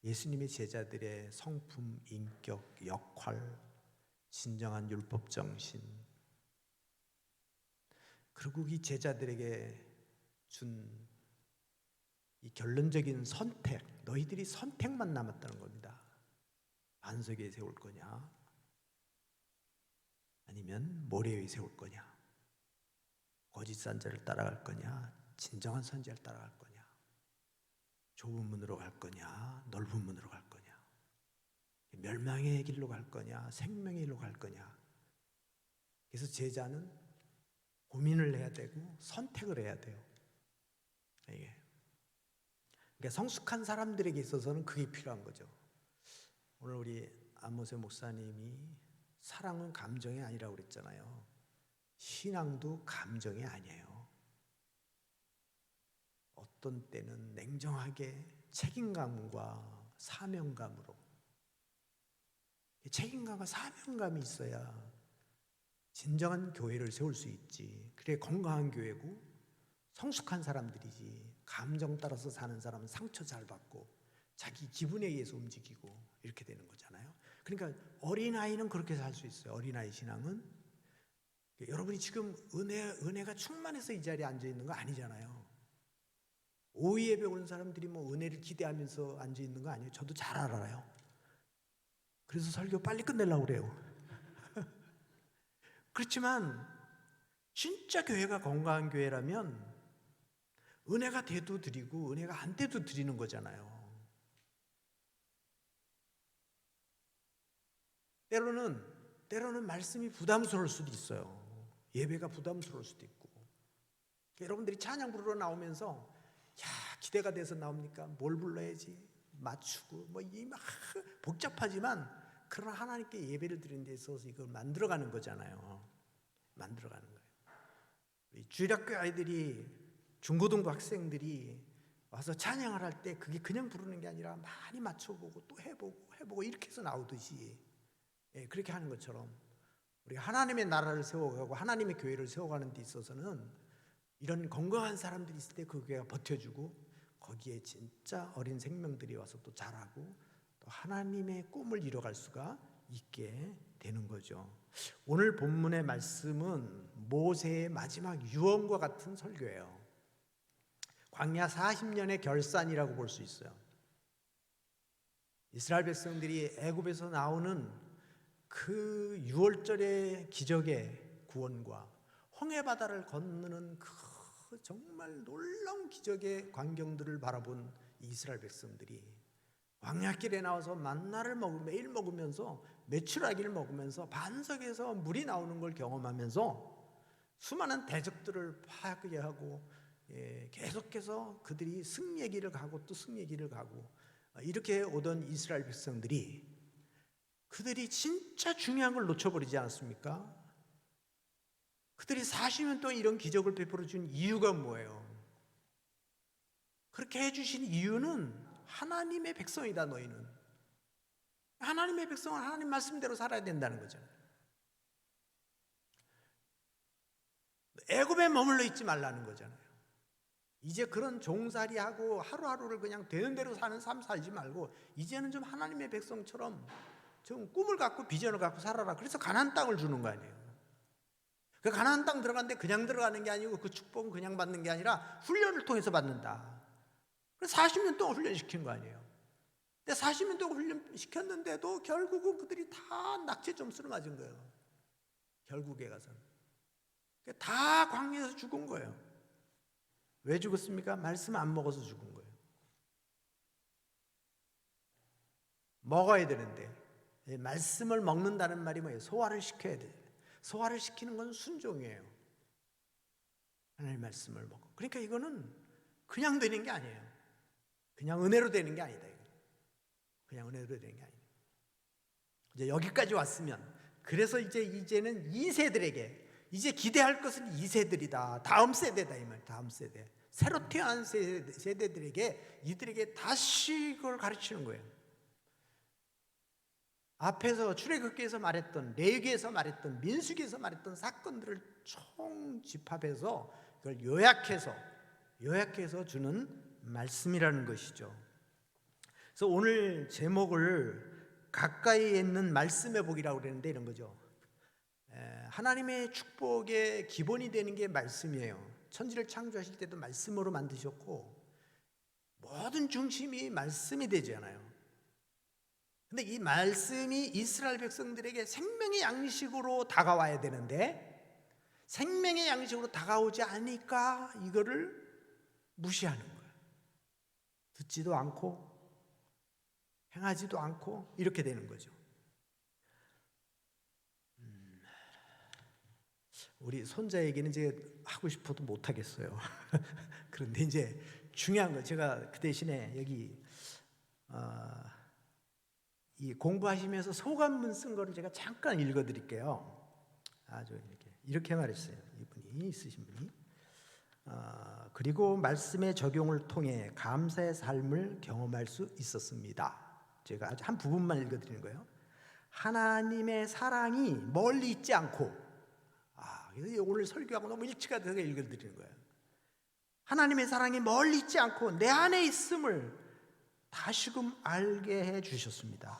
예수님의 제자들의 성품, 인격, 역할, 진정한 율법 정신, 그리고 이 제자들에게 준 이 결론적인 선택, 너희들이 선택만 남았다는 겁니다. 반석 위에 세울 거냐, 아니면 모래 위에 세울 거냐, 거짓 선지자를 따라갈 거냐, 진정한 선지자를 따라갈 거냐, 좁은 문으로 갈 거냐, 넓은 문으로 갈 거냐, 멸망의 길로 갈 거냐, 생명의 길로 갈 거냐. 그래서 제자는 고민을 해야 되고 선택을 해야 돼요. 그러니까 성숙한 사람들에게 있어서는 그게 필요한 거죠. 오늘 우리 안모세 목사님이 사랑은 감정이 아니라고 그랬잖아요. 신앙도 감정이 아니에요. 어떤 때는 냉정하게 책임감과 사명감으로, 책임감과 사명감이 있어야 진정한 교회를 세울 수 있지. 그래 건강한 교회고 성숙한 사람들이지. 감정 따라서 사는 사람은 상처 잘 받고 자기 기분에 의해서 움직이고 이렇게 되는 거잖아요. 그러니까 어린아이는 그렇게 살 수 있어요. 어린아이 신앙은 여러분이 지금 은혜가 충만해서 이 자리에 앉아 있는 거 아니잖아요. 오후 예배 온 사람들이 뭐 은혜를 기대하면서 앉아 있는 거 아니에요. 저도 잘 알아요. 그래서 설교 빨리 끝내려고 그래요. 그렇지만 진짜 교회가 건강한 교회라면 은혜가 돼도 드리고 은혜가 안 돼도 드리는 거잖아요. 때로는 말씀이 부담스러울 수도 있어요. 예배가 부담스러울 수도 있고. 여러분들이 찬양 부르러 나오면서 기대가 돼서 나옵니까? 뭘 불러야지 맞추고 뭐 이 막 복잡하지만, 그러나 하나님께 예배를 드리는 데 있어서 이걸 만들어가는 거잖아요. 만들어가는 거예요. 주일학교 아이들이, 중고등부 학생들이 와서 찬양을 할 때 그게 그냥 부르는 게 아니라 많이 맞춰보고 또 해보고 이렇게 해서 나오듯이, 그렇게 하는 것처럼 우리가 하나님의 나라를 세워가고 하나님의 교회를 세워가는 데 있어서는 이런 건강한 사람들이 있을 때 그 교회가 버텨주고, 거기에 진짜 어린 생명들이 와서 또 자라고 또 하나님의 꿈을 이뤄갈 수가 있게 되는 거죠. 오늘 본문의 말씀은 모세의 마지막 유언과 같은 설교예요. 광야 40년의 결산이라고 볼 수 있어요. 이스라엘 백성들이 애굽에서 나오는 그 6월절의 기적의 구원과 홍해바다를 건너는 그 정말 놀라운 기적의 광경들을 바라본 이스라엘 백성들이 광야길에 나와서 만나를 매일 먹으면서 메추라기를 먹으면서 반석에서 물이 나오는 걸 경험하면서 수많은 대적들을 파괴하고 계속해서 그들이 승리의 길을 가고 또 승리의 길을 가고 이렇게 오던 이스라엘 백성들이, 그들이 진짜 중요한 걸 놓쳐버리지 않았습니까? 그들이 40년 동안 이런 기적을 베풀어 준 이유가 뭐예요? 그렇게 해주신 이유는 하나님의 백성이다. 너희는 하나님의 백성은 하나님 말씀대로 살아야 된다는 거잖아요. 애굽에 머물러 있지 말라는 거잖아요. 이제 그런 종살이하고 하루하루를 그냥 되는 대로 사는 삶 살지 말고 이제는 좀 하나님의 백성처럼 좀 꿈을 갖고 비전을 갖고 살아라. 그래서 가나안 땅을 주는 거 아니에요. 그 가나안 땅 들어가는데 그냥 들어가는 게 아니고 그 축복은 그냥 받는 게 아니라 훈련을 통해서 받는다. 그래서 40년 동안 훈련시킨 거 아니에요. 근데 40년 동안 훈련시켰는데도 결국은 그들이 다 낙제 점수를 맞은 거예요. 결국에 가서는 다 광야에서 죽은 거예요. 왜 죽었습니까? 말씀 안 먹어서 죽은 거예요. 먹어야 되는데, 말씀을 먹는다는 말이 뭐예요? 소화를 시켜야 돼요. 소화를 시키는 건 순종이에요. 하나님의 말씀을 먹고. 그러니까 이거는 그냥 되는 게 아니에요. 그냥 은혜로 되는 게 아니다. 그냥 은혜로 되는 게 아니다. 이제 여기까지 왔으면, 그래서 이제는 2세들에게 이제 기대할 것은 2세들이다. 다음 세대다 이 말. 다음 세대. 새로 태어난 세대들에게, 이들에게 다시 그걸 가르치는 거예요. 앞에서 출애굽기에서 말했던, 레위기에서 말했던, 민수기에서 말했던 사건들을 총집합해서 그걸 요약해서 주는 말씀이라는 것이죠. 그래서 오늘 제목을 가까이에 있는 말씀의 복이라고 그러는데 이런 거죠. 하나님의 축복의 기본이 되는 게 말씀이에요. 천지를 창조하실 때도 말씀으로 만드셨고 모든 중심이 말씀이 되잖아요. 근데 이 말씀이 이스라엘 백성들에게 생명의 양식으로 다가와야 되는데 생명의 양식으로 다가오지 않으니까 이거를 무시하는 거예요. 듣지도 않고 행하지도 않고 이렇게 되는 거죠. 우리 손자에게는 이제 하고 싶어도 못 하겠어요. 그런데 이제 중요한 거 제가 그 대신에 여기 이 공부하시면서 소감문 쓴 거를 제가 잠깐 읽어드릴게요. 아주 이렇게 말했어요. 이분이 쓰신 분이. 그리고 말씀의 적용을 통해 감사의 삶을 경험할 수 있었습니다. 제가 아주 한 부분만 읽어드리는 거예요. 하나님의 사랑이 멀리 있지 않고 오늘 설교하고 너무 일치가 돼서 읽어드리는 거예요. 하나님의 사랑이 멀리 있지 않고 내 안에 있음을 다시금 알게 해 주셨습니다.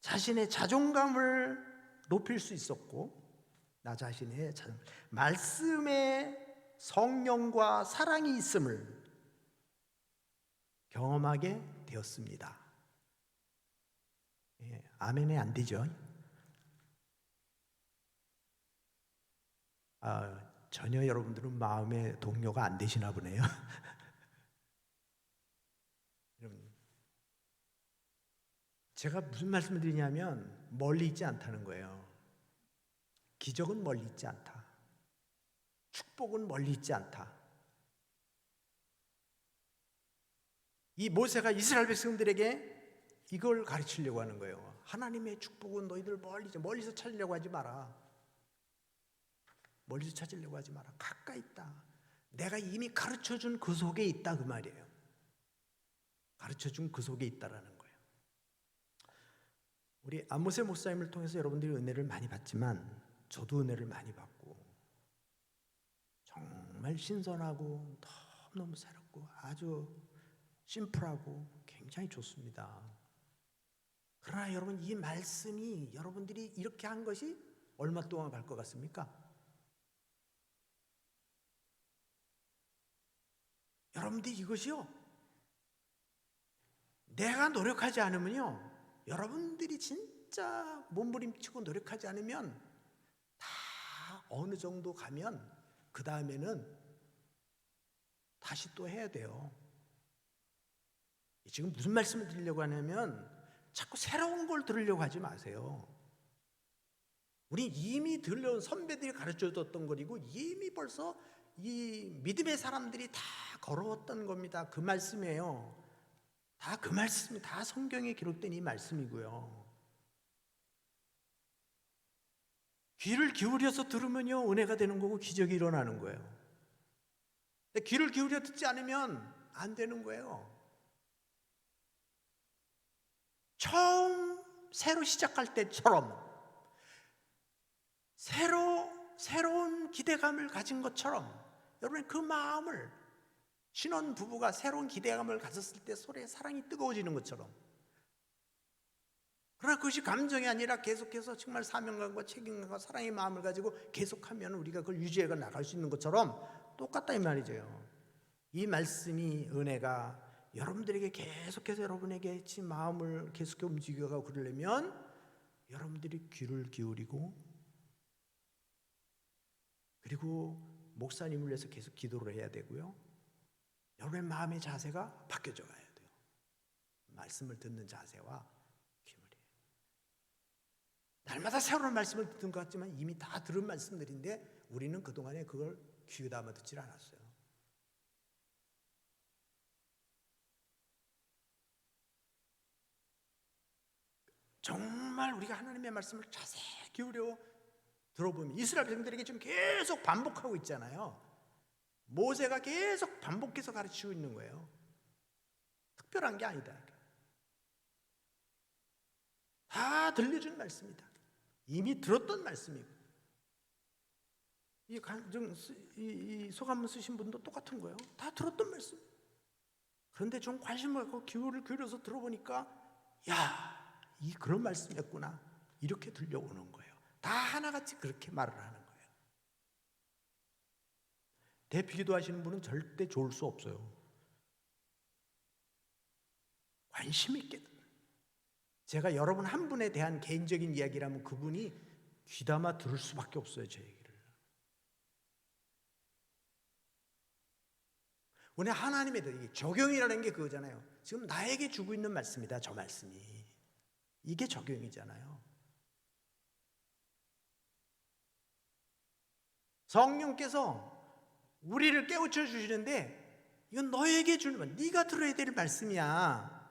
자신의 자존감을 높일 수 있었고 나 자신의 말씀에 성령과 사랑이 있음을 경험하게 되었습니다. 아멘이 안 되죠? 전혀 여러분들은 마음의 동요가 안 되시나 보네요. 여러분, 제가 무슨 말씀을 드리냐면 멀리 있지 않다는 거예요. 기적은 멀리 있지 않다. 축복은 멀리 있지 않다. 이 모세가 이스라엘 백성들에게 이걸 가르치려고 하는 거예요. 하나님의 축복은 너희들 멀리서 찾으려고 하지 마라. 멀리서 찾으려고 하지 마라. 가까이 있다. 내가 이미 가르쳐준 그 속에 있다 그 말이에요. 가르쳐준 그 속에 있다라는 거예요. 우리 안모세 목사님을 통해서 여러분들이 은혜를 많이 받지만 저도 은혜를 많이 받고 정말 신선하고 너무 새롭고 아주 심플하고 굉장히 좋습니다. 그러나 여러분 이 말씀이 여러분들이 이렇게 한 것이 얼마 동안 갈 것 같습니까? 여러분들이 이것이요 내가 노력하지 않으면요 여러분들이 진짜 몸부림치고 노력하지 않으면 다 어느 정도 가면 그 다음에는 다시 또 해야 돼요. 지금 무슨 말씀을 드리려고 하냐면 자꾸 새로운 걸 들으려고 하지 마세요. 우리 이미 들려온 선배들이 가르쳐줬던 거리고 이미 벌써 이 믿음의 사람들이 다 걸어왔던 겁니다. 그 말씀이에요. 다 그 말씀, 다 성경에 기록된 이 말씀이고요. 귀를 기울여서 들으면요 은혜가 되는 거고 기적이 일어나는 거예요. 근데 귀를 기울여 듣지 않으면 안 되는 거예요. 처음 새로 시작할 때처럼 새로운 기대감을 가진 것처럼 여러분 그 마음을 신혼 부부가 새로운 기대감을 가졌을 때 서로의 사랑이 뜨거워지는 것처럼 그러나 그것이 감정이 아니라 계속해서 정말 사명감과 책임감과 사랑의 마음을 가지고 계속하면 우리가 그걸 유지해 나갈 수 있는 것처럼 똑같다 이 말이죠. 이 말씀이 은혜가 여러분들에게 계속해서 여러분에게 지 마음을 계속해 움직여가고 그러려면 여러분들이 귀를 기울이고 그리고 목사님을 위해서 계속 기도를 해야 되고요. 여러분의 마음의 자세가 바뀌어져 가야 돼요. 말씀을 듣는 자세와 귀물이에요. 날마다 새로운 말씀을 듣는 것 같지만 이미 다 들은 말씀들인데 우리는 그동안에 그걸 귀담아 듣질 않았어요. 정말 우리가 하나님의 말씀을 자세히 기울여 들어보면 이스라엘 백성들에게 지금 계속 반복하고 있잖아요. 모세가 계속 반복해서 가르치고 있는 거예요. 특별한 게 아니다. 다 들려준 말씀이다. 이미 들었던 말씀이고 이 소감문 쓰신 분도 똑같은 거예요. 다 들었던 말씀. 그런데 좀 관심을 갖고 귀를 기울여서 들어보니까 야, 이 그런 말씀이었구나 이렇게 들려오는 거예요. 다 하나같이 그렇게 말을 하는 거예요. 대피 기도하시는 분은 절대 좋을 수 없어요. 관심 있게. 제가 여러분 한 분에 대한 개인적인 이야기라면 그분이 귀담아 들을 수밖에 없어요, 제 얘기를. 오늘 하나님에 대해 적용이라는 게 그거잖아요. 지금 나에게 주고 있는 말씀이다, 저 말씀이. 이게 적용이잖아요. 성령께서 우리를 깨우쳐 주시는데 이건 너에게 주는 말, 네가 들어야 될 말씀이야.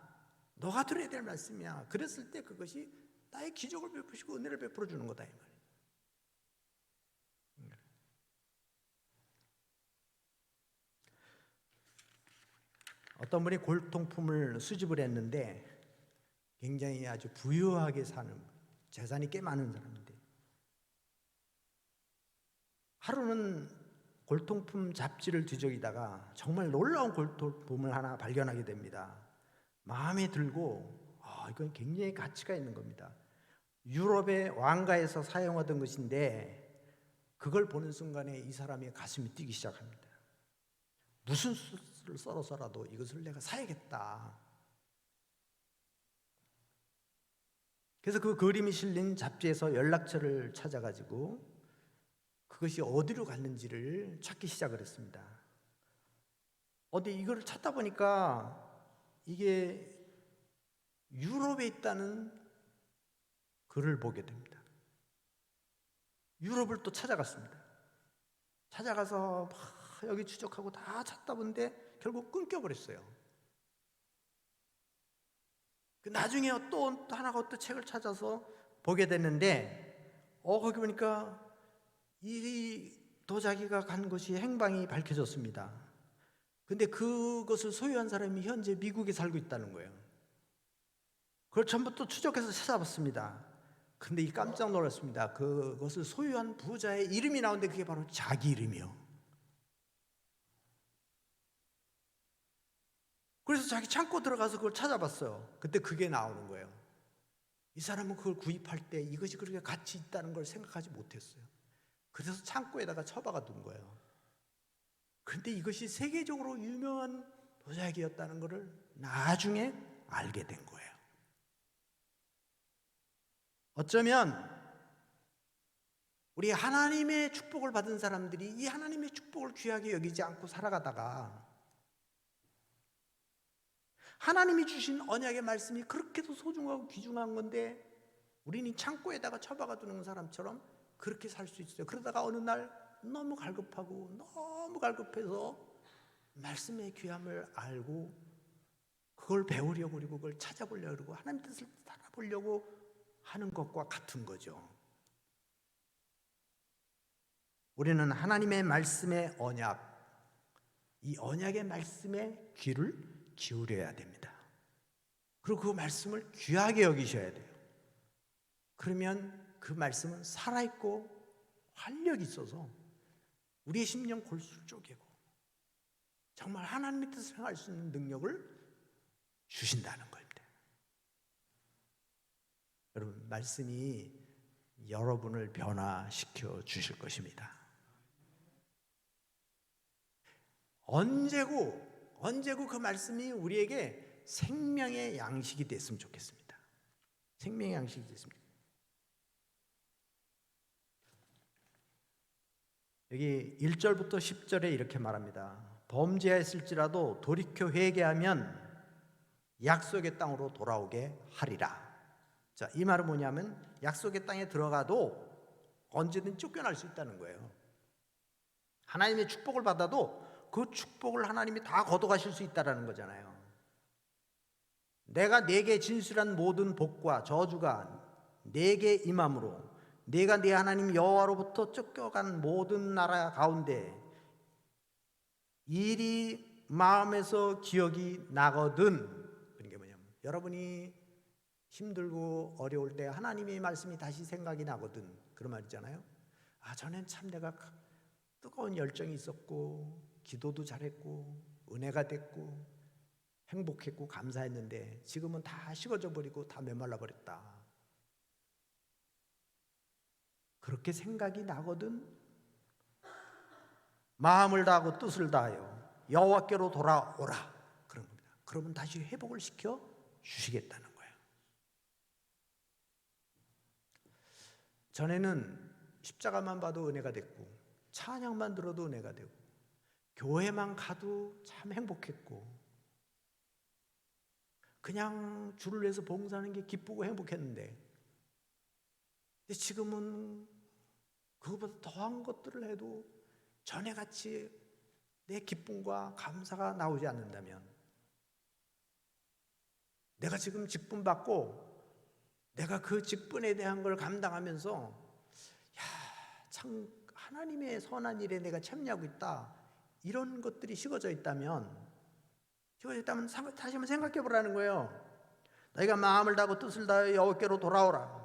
너가 들어야 될 말씀이야. 그랬을 때 그것이 나의 기적을 베푸시고 은혜를 베풀어 주는 거다 이 말이에요. 어떤 분이 골동품을 수집을 했는데 굉장히 아주 부유하게 사는, 재산이 꽤 많은 사람인데 하루는 골동품 잡지를 뒤적이다가 정말 놀라운 골동품을 하나 발견하게 됩니다. 마음에 들고 이건 굉장히 가치가 있는 겁니다. 유럽의 왕가에서 사용하던 것인데 그걸 보는 순간에 이 사람의 가슴이 뛰기 시작합니다. 무슨 수를 썰어서라도 이것을 내가 사야겠다. 그래서 그 그림이 실린 잡지에서 연락처를 찾아가지고 그것이 어디로 갔는지를 찾기 시작을 했습니다. 어디 이걸 찾다 보니까 이게 유럽에 있다는 글을 보게 됩니다. 유럽을 또 찾아갔습니다. 찾아가서 막 여기 추적하고 다 찾다 보는데 결국 끊겨버렸어요. 나중에 또 하나가 또 책을 찾아서 보게 됐는데 거기 보니까 이 도자기가 간 것이 행방이 밝혀졌습니다. 근데 그것을 소유한 사람이 현재 미국에 살고 있다는 거예요. 그걸 전부 또 추적해서 찾아봤습니다. 근데 이 깜짝 놀랐습니다. 그것을 소유한 부자의 이름이 나오는데 그게 바로 자기 이름이요. 그래서 자기 창고 들어가서 그걸 찾아봤어요. 그때 그게 나오는 거예요. 이 사람은 그걸 구입할 때 이것이 그렇게 가치 있다는 걸 생각하지 못했어요. 그래서 창고에다가 처박아 둔 거예요. 그런데 이것이 세계적으로 유명한 도자기였다는 것을 나중에 알게 된 거예요. 어쩌면 우리 하나님의 축복을 받은 사람들이 이 하나님의 축복을 귀하게 여기지 않고 살아가다가 하나님이 주신 언약의 말씀이 그렇게도 소중하고 귀중한 건데 우리는 창고에다가 처박아 두는 사람처럼 그렇게 살 수 있어요. 그러다가 어느 날 너무 갈급해서 말씀의 귀함을 알고 그걸 배우려고 그리고 그걸 찾아보려고 그러고 하나님 뜻을 따라보려고 하는 것과 같은 거죠. 우리는 하나님의 말씀의 언약, 이 언약의 말씀에 귀를 기울여야 됩니다. 그리고 그 말씀을 귀하게 여기셔야 돼요. 그러면 그 말씀은 살아있고 활력이 있어서 우리의 심령 골수를 쪼개고 정말 하나님의 뜻을 행할 수 있는 능력을 주신다는 겁니다. 여러분, 말씀이 여러분을 변화시켜 주실 것입니다. 언제고 그 말씀이 우리에게 생명의 양식이 됐으면 좋겠습니다. 생명의 양식이 됐습니다. 여기 1절부터 10절에 이렇게 말합니다. 범죄했을지라도 돌이켜 회개하면 약속의 땅으로 돌아오게 하리라. 자, 이 말은 뭐냐면 약속의 땅에 들어가도 언제든 쫓겨날 수 있다는 거예요. 하나님의 축복을 받아도 그 축복을 하나님이 다 걷어가실 수 있다는 거잖아요. 내가 네게 진술한 모든 복과 저주가 네게 임함으로 네가 네 하나님 여호와로부터 쫓겨간 모든 나라 가운데 일이 마음에서 기억이 나거든. 그게 뭐냐면 여러분이 힘들고 어려울 때 하나님의 말씀이 다시 생각이 나거든. 그런 말 있잖아요. 전엔 참 내가 뜨거운 열정이 있었고 기도도 잘했고 은혜가 됐고 행복했고 감사했는데 지금은 다 식어져 버리고 다 메말라 버렸다. 그렇게 생각이 나거든 마음을 다하고 뜻을 다하여 여호와께로 돌아오라 그런 겁니다. 그러면 다시 회복을 시켜 주시겠다는 거예요. 전에는 십자가만 봐도 은혜가 됐고 찬양만 들어도 은혜가 되고 교회만 가도 참 행복했고 그냥 주를 위해서 봉사하는 게 기쁘고 행복했는데 근데 지금은 그것보다 더한 것들을 해도 전에같이 내 기쁨과 감사가 나오지 않는다면 내가 지금 직분 받고 내가 그 직분에 대한 걸 감당하면서 참 하나님의 선한 일에 내가 참여하고 있다 이런 것들이 식어져 있다면 다시 한번 생각해 보라는 거예요. 너희가 마음을 다하고 뜻을 다하여 여호와께로 돌아오라.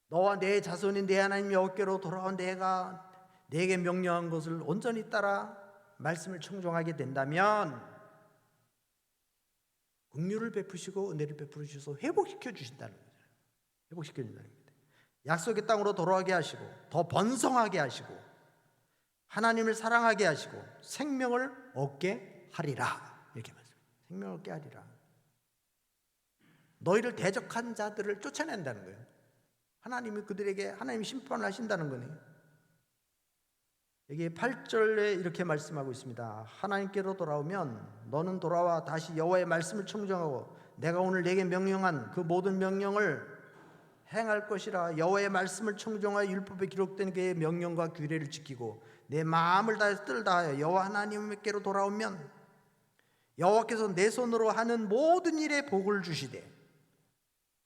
너와 내 자손이 내 하나님 여호와께로 돌아온 내가 내게 명령한 것을 온전히 따라 말씀을 청종하게 된다면 긍휼을 베푸시고 은혜를 베풀어 주셔서 회복시켜 주신다는 거죠. 회복시켜 준다는 겁니다. 약속의 땅으로 돌아가게 하시고 더 번성하게 하시고 하나님을 사랑하게 하시고 생명을 얻게 하리라. 이렇게 말씀합니다. 생명을 얻게 하리라. 너희를 대적한 자들을 쫓아낸다는 거예요. 하나님이 그들에게 하나님 심판을 하신다는 거네요. 여기 8절에 이렇게 말씀하고 있습니다. 하나님께로 돌아오면 너는 돌아와 다시 여호와의 말씀을 청정하고 내가 오늘 내게 명령한 그 모든 명령을 행할 것이라. 여호와의 말씀을 청정하여 율법에 기록된 그의 명령과 규례를 지키고 내 마음을 다해서 뜻을 다하여 여호와 하나님께로 돌아오면 여호와께서 내 손으로 하는 모든 일에 복을 주시되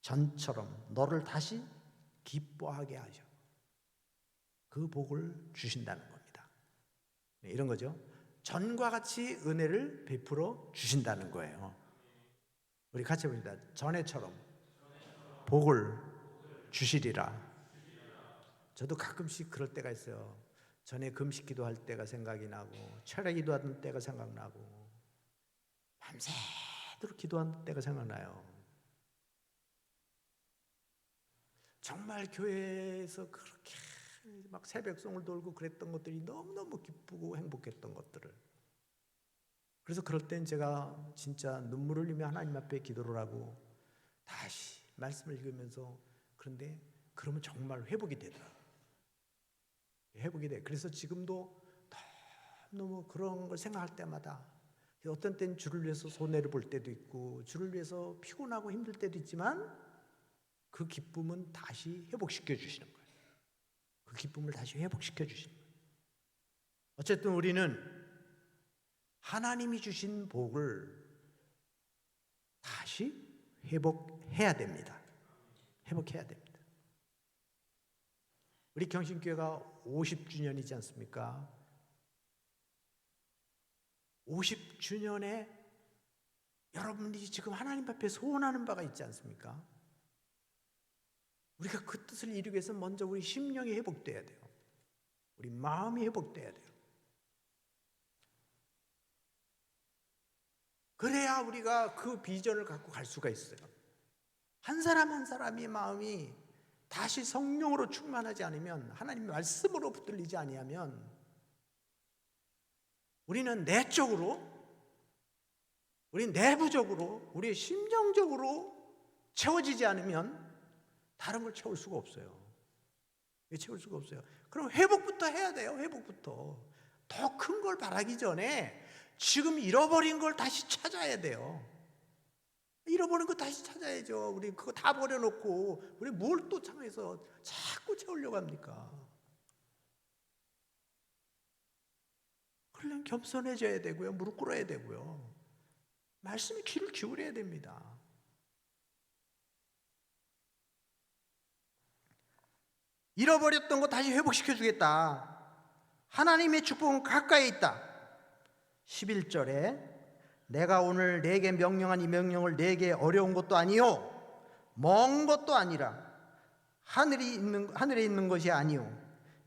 전처럼 너를 다시 기뻐하게 하셔. 그 복을 주신다는 겁니다. 이런 거죠. 전과 같이 은혜를 베풀어 주신다는 거예요. 우리 같이 봅니다. 전에처럼 복을 주시리라. 저도 가끔씩 그럴 때가 있어요. 전에 금식 기도할 때가 생각이 나고 철야 기도하던 때가 생각나고 밤새도록 기도하는 때가 생각나요. 정말 교회에서 그렇게 막 새벽송을 돌고 그랬던 것들이 너무너무 기쁘고 행복했던 것들을, 그래서 그럴 땐 제가 진짜 눈물을 흘리며 하나님 앞에 기도를 하고 다시 말씀을 읽으면서, 그런데 그러면 정말 회복이 되더라고요. 회복이 돼. 그래서 지금도 너무 그런 걸 생각할 때마다 어떤 때는 주를 위해서 손해를 볼 때도 있고 주를 위해서 피곤하고 힘들 때도 있지만 그 기쁨은 다시 회복시켜 주시는 거예요. 그 기쁨을 다시 회복시켜 주시는 거예요. 어쨌든 우리는 하나님이 주신 복을 다시 회복해야 됩니다. 회복해야 됩니다. 우리 경신교회가 50주년이지 않습니까? 50주년에 여러분들이 지금 하나님 앞에 소원하는 바가 있지 않습니까? 우리가 그 뜻을 이루기 위해서 먼저 우리 심령이 회복돼야 돼요. 우리 마음이 회복돼야 돼요. 그래야 우리가 그 비전을 갖고 갈 수가 있어요. 한 사람 한 사람의 마음이 다시 성령으로 충만하지 않으면, 하나님의 말씀으로 붙들리지 아니하면, 우리는 내적으로, 우리 내부적으로, 우리의 심령적으로 채워지지 않으면 다른 걸 채울 수가 없어요. 왜 채울 수가 없어요? 그럼 회복부터 해야 돼요. 회복부터. 더 큰 걸 바라기 전에 지금 잃어버린 걸 다시 찾아야 돼요. 잃어버린 거 다시 찾아야죠. 우리 그거 다 버려놓고 우리 뭘 또 창에서 자꾸 채우려고 합니까? 그러려면 겸손해져야 되고요. 무릎 꿇어야 되고요. 말씀에 귀를 기울여야 됩니다. 잃어버렸던 거 다시 회복시켜 주겠다. 하나님의 축복은 가까이 있다. 11절에 내가 오늘 내게 명령한 이 명령을 내게 어려운 것도 아니요 먼 것도 아니라 하늘에 있는 것이 아니요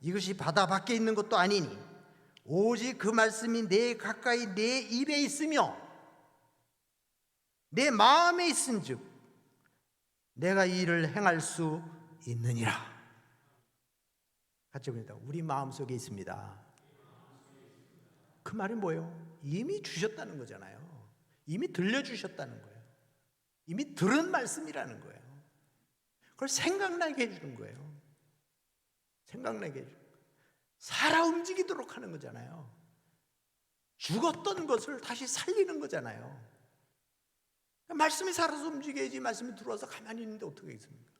이것이 바다 밖에 있는 것도 아니니 오직 그 말씀이 내 가까이 내 입에 있으며 내 마음에 있은즉 내가 이 일을 행할 수 있느니라. 같이 봅니다. 우리 마음속에 있습니다. 그 말이 뭐예요? 이미 주셨다는 거잖아요. 이미 들려주셨다는 거예요. 이미 들은 말씀이라는 거예요. 그걸 생각나게 해주는 거예요. 생각나게 해주는 거예요. 살아 움직이도록 하는 거잖아요. 죽었던 것을 다시 살리는 거잖아요. 말씀이 살아서 움직여야지. 말씀이 들어와서 가만히 있는데 어떻게 있습니까?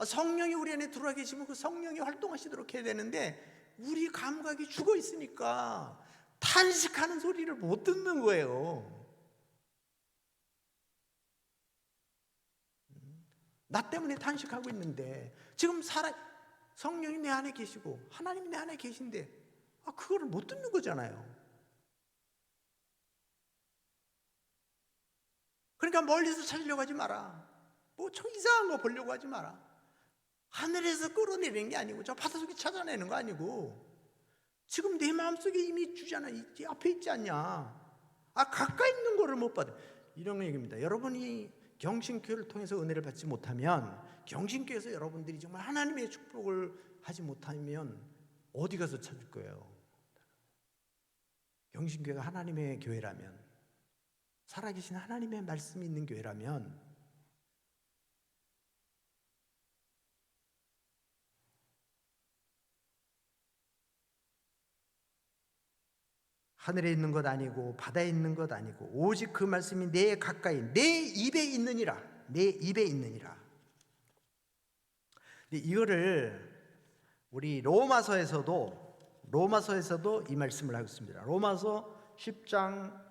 성령이 우리 안에 들어와 계시면 그 성령이 활동하시도록 해야 되는데 우리 감각이 죽어 있으니까 탄식하는 소리를 못 듣는 거예요. 나 때문에 탄식하고 있는데 지금 성령이 내 안에 계시고 하나님이 내 안에 계신데 그거를 못 듣는 거잖아요. 그러니까 멀리서 찾으려고 하지 마라. 뭐 저 이상한 거 보려고 하지 마라. 하늘에서 끌어내리는 게 아니고 저 바닷속에 찾아내는 거 아니고 지금 내 마음속에 이미 주잖아. 앞에 있지 않냐. 가까이 있는 거를 못 받아. 이런 얘기입니다. 여러분이 경신교회를 통해서 은혜를 받지 못하면, 경신교회에서 여러분들이 정말 하나님의 축복을 하지 못하면 어디 가서 찾을 거예요? 경신교회가 하나님의 교회라면, 살아계신 하나님의 말씀이 있는 교회라면 하늘에 있는 것 아니고 바다에 있는 것 아니고 오직 그 말씀이 내 가까이 내 입에 있느니라. 내 입에 있느니라. 이거를 우리 로마서에서도 이 말씀을 하고 있습니다. 로마서 10장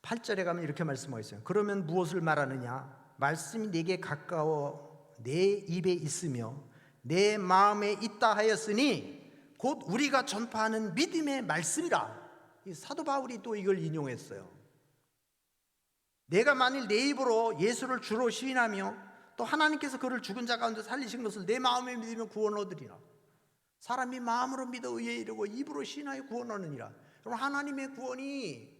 8절에 가면 이렇게 말씀하고 있어요. 그러면 무엇을 말하느냐? 말씀이 내게 가까워 내 입에 있으며 내 마음에 있다 하였으니 곧 우리가 전파하는 믿음의 말씀이라. 이 사도 바울이 또 이걸 인용했어요. 내가 만일 내 입으로 예수를 주로 시인하며 또 하나님께서 그를 죽은 자 가운데 살리신 것을 내 마음에 믿으면 구원 얻으리라. 사람이 마음으로 믿어 의에 이르고 입으로 시인하여 구원 얻느니라. 그럼 하나님의 구원이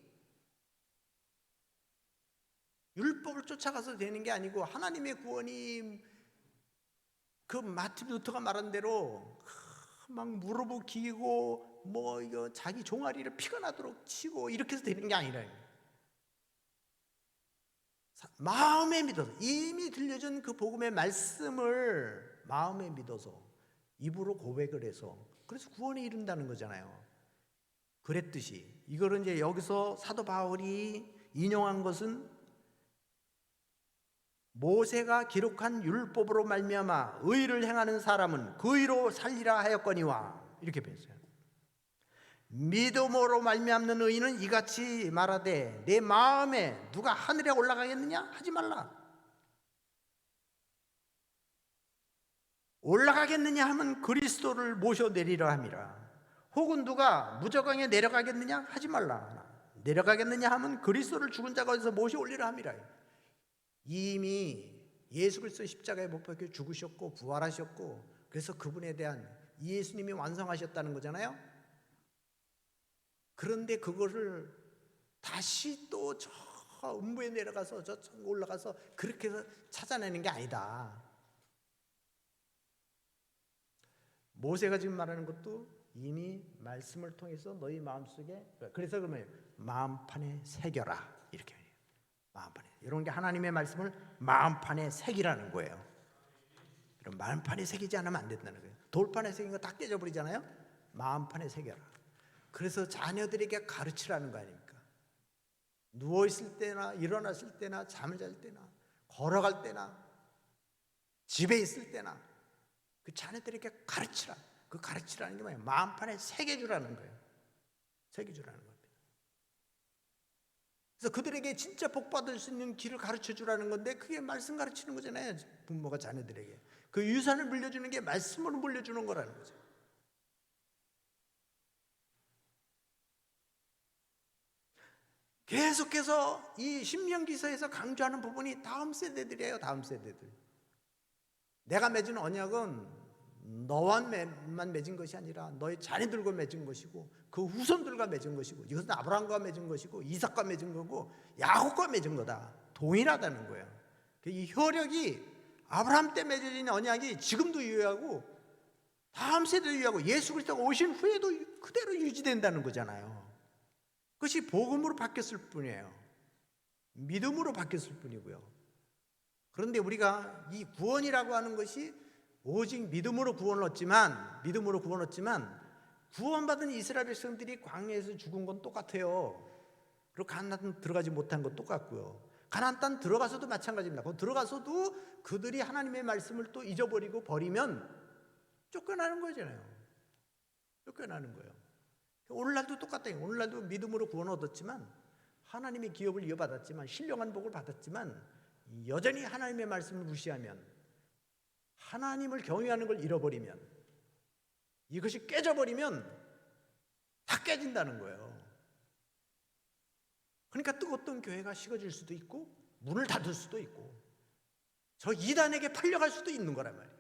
율법을 쫓아가서 되는 게 아니고 하나님의 구원이 그 마틴 루터가 말한 대로 막 무릎을 기고 뭐 이거 자기 종아리를 피가 나도록 치고 이렇게 해서 되는 게 아니라 마음에 믿어서 이미 들려준 그 복음의 말씀을 마음에 믿어서 입으로 고백을 해서 그래서 구원에 이른다는 거잖아요. 그랬듯이 이거를 이제 여기서 사도 바울이 인용한 것은 모세가 기록한 율법으로 말미암아 의를 행하는 사람은 그 의로 살리라 하였거니와 이렇게 배웠어요. 믿음으로 말미암는 의인은 이같이 말하되 내 마음에 누가 하늘에 올라가겠느냐 하지 말라. 올라가겠느냐 하면 그리스도를 모셔 내리라 함이라. 혹은 누가 무저강에 내려가겠느냐 하지 말라. 내려가겠느냐 하면 그리스도를 죽은 자 가운데서 모셔 올리라 함이라. 이미 예수 그리스도 십자가에 못 박혀 죽으셨고 부활하셨고 그래서 그분에 대한 예수님이 완성하셨다는 거잖아요. 그런데 그거를 다시 또 저 음부에 내려가서 저 올라가서 그렇게 해서 찾아내는 게 아니다. 모세가 지금 말하는 것도 이미 말씀을 통해서 너희 마음속에, 그래서 그러면 마음판에 새겨라 이렇게 해요. 마음판에, 이런 게 하나님의 말씀을 마음판에 새기라는 거예요. 그럼 마음판에 새기지 않으면 안 된다는 거예요. 돌판에 새긴 거 다 깨져버리잖아요. 마음판에 새겨라. 그래서 자녀들에게 가르치라는 거 아닙니까? 누워있을 때나 일어났을 때나 잠을 잘 때나 걸어갈 때나 집에 있을 때나 그 자녀들에게 가르치라. 그 가르치라는 게 뭐예요? 마음판에 새겨주라는 거예요. 새겨주라는 겁니다. 그래서 그들에게 진짜 복 받을 수 있는 길을 가르쳐주라는 건데 그게 말씀 가르치는 거잖아요. 부모가 자녀들에게 그 유산을 물려주는 게 말씀으로 물려주는 거라는 거죠. 계속해서 이 신명기서에서 강조하는 부분이 다음 세대들이에요. 다음 세대들. 내가 맺은 언약은 너와만 맺은 것이 아니라 너의 자녀들과 맺은 것이고 그 후손들과 맺은 것이고 이것은 아브라함과 맺은 것이고 이삭과 맺은 거고 야곱과 맺은 거다. 동일하다는 거예요. 이 혈육이 아브라함 때 맺어진 언약이 지금도 유효하고 다음 세대도 유효하고 예수 그리스도가 오신 후에도 그대로 유지된다는 거잖아요. 그것이 복음으로 바뀌었을 뿐이에요. 믿음으로 바뀌었을 뿐이고요. 그런데 우리가 이 구원이라고 하는 것이 오직 믿음으로 구원을 얻지만 구원받은 이스라엘 백성들이 광야에서 죽은 건 똑같아요. 그리고 가나안 땅 들어가지 못한 건 똑같고요. 가나안 땅 들어가서도 마찬가지입니다. 거기 들어가서도 그들이 하나님의 말씀을 또 잊어버리고 버리면 쫓겨나는 거잖아요. 쫓겨나는 거예요. 오늘날도 똑같아요. 오늘날도 믿음으로 구원을 얻었지만 하나님의 기업을 이어받았지만 신령한 복을 받았지만 여전히 하나님의 말씀을 무시하면 하나님을 경외하는 걸 잃어버리면 이것이 깨져버리면 다 깨진다는 거예요. 그러니까 뜨겁던 교회가 식어질 수도 있고 문을 닫을 수도 있고 저 이단에게 팔려갈 수도 있는 거란 말이에요.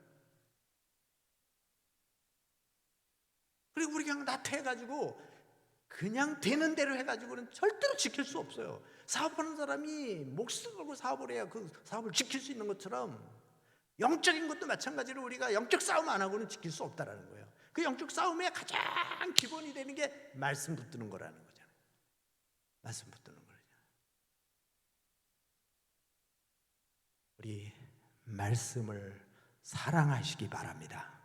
그리고 우리 그냥 나태해가지고 그냥 되는 대로 해가지고는 절대로 지킬 수 없어요. 사업하는 사람이 목숨을 걸고 사업을 해야 그 사업을 지킬 수 있는 것처럼 영적인 것도 마찬가지로 우리가 영적 싸움 안 하고는 지킬 수 없다라는 거예요. 그 영적 싸움의 가장 기본이 되는 게 말씀 붙드는 거라는 거잖아요. 말씀 붙드는 거잖아요. 우리 말씀을 사랑하시기 바랍니다.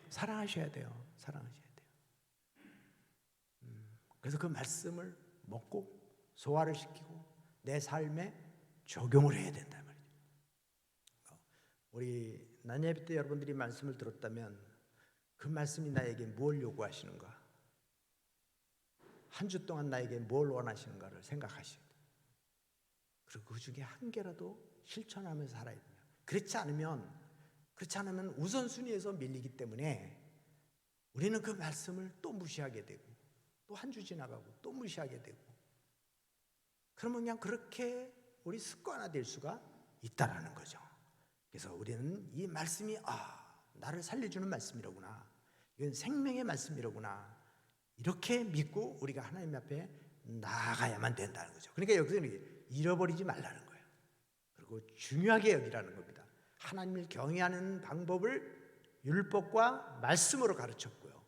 사랑하셔야 돼요. 사랑하셔야 돼요. 그래서 그 말씀을 먹고 소화를 시키고 내 삶에 적용을 해야 된단 말이에요. 우리 난예비 때 여러분들이 말씀을 들었다면 그 말씀이 나에게 뭘 요구하시는가, 한 주 동안 나에게 뭘 원하시는가를 생각하셔야 돼요. 그리고 그 중에 한 개라도 실천하면서 살아야 돼요. 그렇지 않으면 우선순위에서 밀리기 때문에 우리는 그 말씀을 또 무시하게 되고 또 한 주 지나가고 또 무시하게 되고 그러면 그냥 그렇게 우리 습관화될 수가 있다라는 거죠. 그래서 우리는 이 말씀이 나를 살려주는 말씀이로구나, 이건 생명의 말씀이로구나, 이렇게 믿고 우리가 하나님 앞에 나아가야만 된다는 거죠. 그러니까 여기서 잃어버리지 말라는 거예요. 그리고 중요하게 여기라는 겁니다. 하나님을 경외하는 방법을 율법과 말씀으로 가르쳤고요,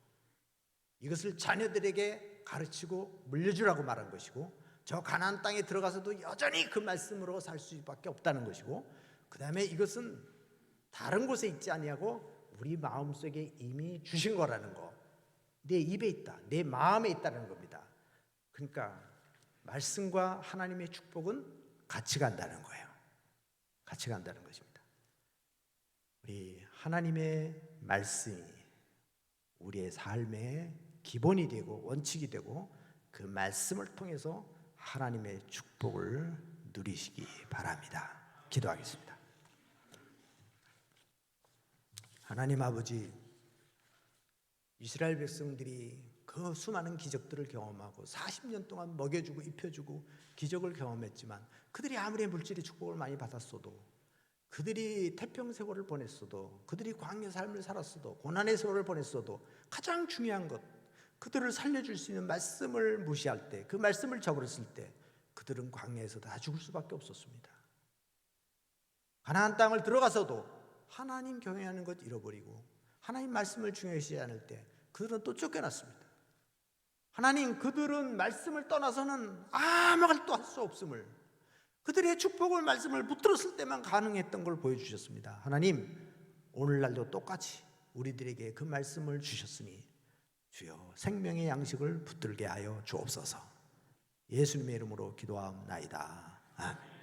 이것을 자녀들에게 가르치고 물려주라고 말한 것이고, 저 가나안 땅에 들어가서도 여전히 그 말씀으로 살 수밖에 없다는 것이고, 그 다음에 이것은 다른 곳에 있지 아니하고 우리 마음속에 이미 주신 거라는 거, 내 입에 있다, 내 마음에 있다는 겁니다. 그러니까 말씀과 하나님의 축복은 같이 간다는 거예요. 같이 간다는 것입니다. 우리 하나님의 말씀이 우리의 삶의 기본이 되고 원칙이 되고 그 말씀을 통해서 하나님의 축복을 누리시기 바랍니다. 기도하겠습니다. 하나님 아버지, 이스라엘 백성들이 그 수많은 기적들을 경험하고 40년 동안 먹여주고 입혀주고 기적을 경험했지만 그들이 아무리 물질의 축복을 많이 받았어도, 그들이 태평세월을 보냈어도, 그들이 광야 삶을 살았어도, 고난의 세월을 보냈어도 가장 중요한 것, 그들을 살려줄 수 있는 말씀을 무시할 때, 그 말씀을 저버렸을 때 그들은 광야에서 다 죽을 수밖에 없었습니다. 가나안 땅을 들어가서도 하나님 경외하는 것 잃어버리고 하나님 말씀을 중요시 않을 때 그들은 또 쫓겨났습니다. 하나님, 그들은 말씀을 떠나서는 아무것도 할 수 없음을, 그들의 축복을 말씀을 붙들었을 때만 가능했던 걸 보여주셨습니다. 하나님, 오늘날도 똑같이 우리들에게 그 말씀을 주셨으니 주여 생명의 양식을 붙들게 하여 주옵소서. 예수님의 이름으로 기도하옵나이다. 아멘.